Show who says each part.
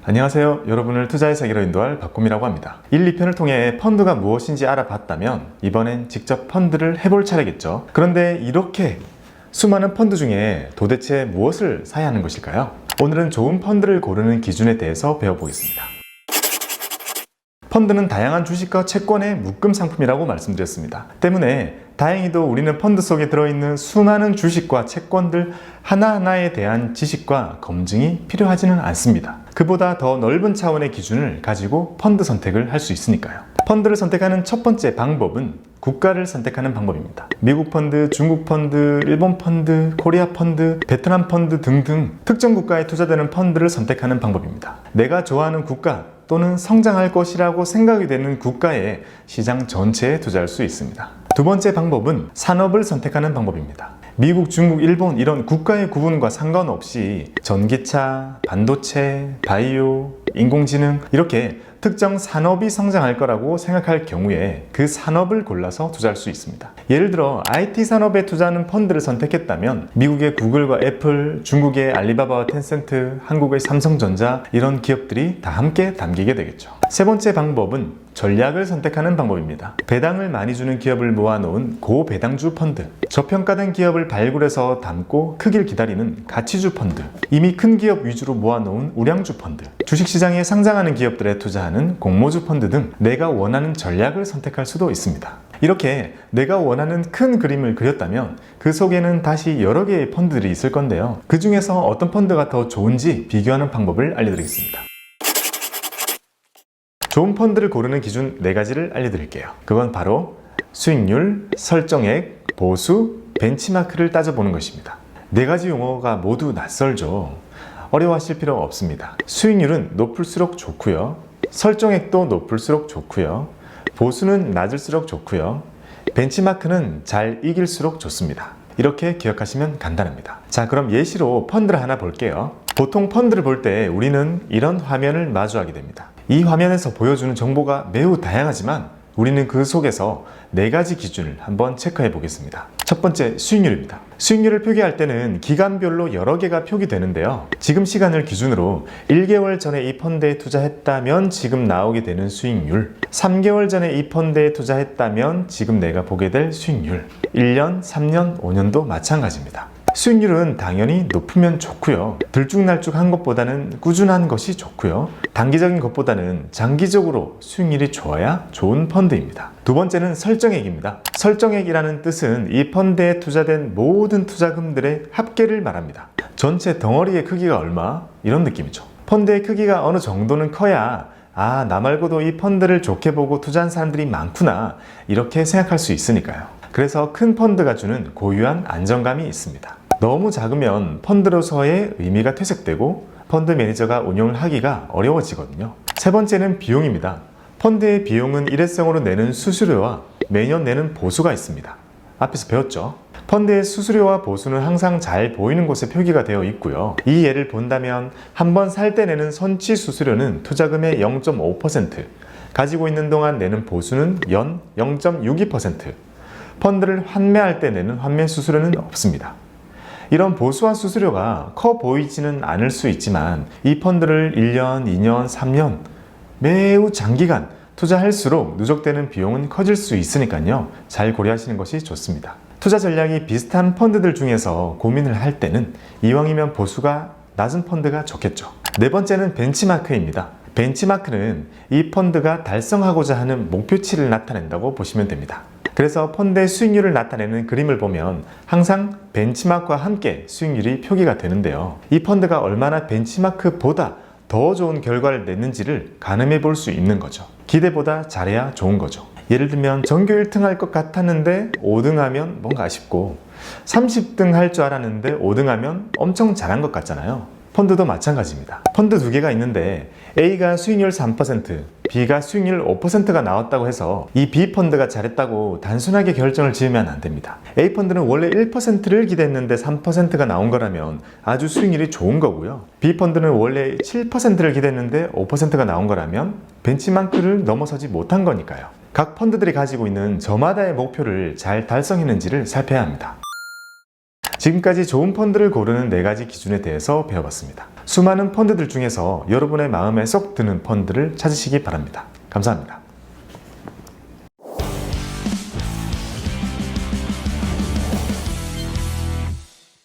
Speaker 1: 안녕하세요. 여러분을 투자의 세계로 인도할 박곰이라고 합니다. 1, 2편을 통해 펀드가 무엇인지 알아봤다면 이번엔 직접 펀드를 해볼 차례겠죠. 그런데 이렇게 수많은 펀드 중에 도대체 무엇을 사야 하는 것일까요? 오늘은 좋은 펀드를 고르는 기준에 대해서 배워보겠습니다. 펀드는 다양한 주식과 채권의 묶음 상품이라고 말씀드렸습니다. 때문에 다행히도 우리는 펀드 속에 들어있는 수많은 주식과 채권들 하나하나에 대한 지식과 검증이 필요하지는 않습니다. 그보다 더 넓은 차원의 기준을 가지고 펀드 선택을 할 수 있으니까요. 펀드를 선택하는 첫 번째 방법은 국가를 선택하는 방법입니다. 미국 펀드, 중국 펀드, 일본 펀드, 코리아 펀드, 베트남 펀드 등등 특정 국가에 투자되는 펀드를 선택하는 방법입니다. 내가 좋아하는 국가 또는 성장할 것이라고 생각이 되는 국가의 시장 전체에 투자할 수 있습니다. 두 번째 방법은 산업을 선택하는 방법입니다. 미국, 중국, 일본 이런 국가의 구분과 상관없이 전기차, 반도체, 바이오, 인공지능 이렇게 특정 산업이 성장할 거라고 생각할 경우에 그 산업을 골라서 투자할 수 있습니다. 예를 들어 IT 산업에 투자하는 펀드를 선택했다면 미국의 구글과 애플, 중국의 알리바바와 텐센트, 한국의 삼성전자 이런 기업들이 다 함께 담기게 되겠죠. 세 번째 방법은 전략을 선택하는 방법입니다. 배당을 많이 주는 기업을 모아놓은 고배당주 펀드, 저평가된 기업을 발굴해서 담고 크길 기다리는 가치주 펀드, 이미 큰 기업 위주로 모아놓은 우량주 펀드, 주식시장에 상장하는 기업들에 투자하는 공모주 펀드 등 내가 원하는 전략을 선택할 수도 있습니다. 이렇게 내가 원하는 큰 그림을 그렸다면 그 속에는 다시 여러 개의 펀드들이 있을 건데요. 그 중에서 어떤 펀드가 더 좋은지 비교하는 방법을 알려드리겠습니다. 좋은 펀드를 고르는 기준 4가지를 알려드릴게요. 그건 바로 수익률, 설정액, 보수, 벤치마크를 따져보는 것입니다. 4가지 용어가 모두 낯설죠. 어려워하실 필요 없습니다. 수익률은 높을수록 좋고요. 설정액도 높을수록 좋고요. 보수는 낮을수록 좋고요. 벤치마크는 잘 이길수록 좋습니다. 이렇게 기억하시면 간단합니다. 자, 그럼 예시로 펀드를 하나 볼게요. 보통 펀드를 볼 때 우리는 이런 화면을 마주하게 됩니다. 이 화면에서 보여주는 정보가 매우 다양하지만 우리는 그 속에서 4가지 기준을 한번 체크해 보겠습니다. 첫 번째, 수익률입니다. 수익률을 표기할 때는 기간별로 여러 개가 표기되는데요. 지금 시간을 기준으로 1개월 전에 이 펀드에 투자했다면 지금 나오게 되는 수익률, 3개월 전에 이 펀드에 투자했다면 지금 내가 보게 될 수익률, 1년, 3년, 5년도 마찬가지입니다. 수익률은 당연히 높으면 좋고요. 들쭉날쭉한 것보다는 꾸준한 것이 좋고요. 단기적인 것보다는 장기적으로 수익률이 좋아야 좋은 펀드입니다. 두 번째는 설정액입니다. 설정액이라는 뜻은 이 펀드에 투자된 모든 투자금들의 합계를 말합니다. 전체 덩어리의 크기가 얼마? 이런 느낌이죠. 펀드의 크기가 어느 정도는 커야 나 말고도 이 펀드를 좋게 보고 투자한 사람들이 많구나 이렇게 생각할 수 있으니까요. 그래서 큰 펀드가 주는 고유한 안정감이 있습니다. 너무 작으면 펀드로서의 의미가 퇴색되고 펀드 매니저가 운영을 하기가 어려워지거든요. 세 번째는 비용입니다. 펀드의 비용은 일회성으로 내는 수수료와 매년 내는 보수가 있습니다. 앞에서 배웠죠? 펀드의 수수료와 보수는 항상 잘 보이는 곳에 표기가 되어 있고요. 이 예를 본다면 한 번 살 때 내는 선취 수수료는 투자금의 0.5%, 가지고 있는 동안 내는 보수는 연 0.62%, 펀드를 환매할 때 내는 환매 수수료는 없습니다. 이런 보수와 수수료가 커 보이지는 않을 수 있지만 이 펀드를 1년, 2년, 3년 매우 장기간 투자할수록 누적되는 비용은 커질 수 있으니까요. 잘 고려하시는 것이 좋습니다. 투자 전략이 비슷한 펀드들 중에서 고민을 할 때는 이왕이면 보수가 낮은 펀드가 좋겠죠. 네 번째는 벤치마크입니다. 벤치마크는 이 펀드가 달성하고자 하는 목표치를 나타낸다고 보시면 됩니다. 그래서 펀드의 수익률을 나타내는 그림을 보면 항상 벤치마크와 함께 수익률이 표기가 되는데요. 이 펀드가 얼마나 벤치마크보다 더 좋은 결과를 냈는지를 가늠해 볼 수 있는 거죠. 기대보다 잘해야 좋은 거죠. 예를 들면 전교 1등 할 것 같았는데 5등 하면 뭔가 아쉽고 30등 할 줄 알았는데 5등 하면 엄청 잘한 것 같잖아요. 펀드도 마찬가지입니다. 펀드 2개가 있는데 A가 수익률 3%, B가 수익률 5%가 나왔다고 해서 이 B 펀드가 잘했다고 단순하게 결정을 지으면 안 됩니다. A 펀드는 원래 1%를 기대했는데 3%가 나온 거라면 아주 수익률이 좋은 거고요. B 펀드는 원래 7%를 기대했는데 5%가 나온 거라면 벤치마크를 넘어서지 못한 거니까요. 각 펀드들이 가지고 있는 저마다의 목표를 잘 달성했는지를 살펴야 합니다. 지금까지 좋은 펀드를 고르는 4가지 기준에 대해서 배워봤습니다. 수많은 펀드들 중에서 여러분의 마음에 쏙 드는 펀드를 찾으시기 바랍니다. 감사합니다.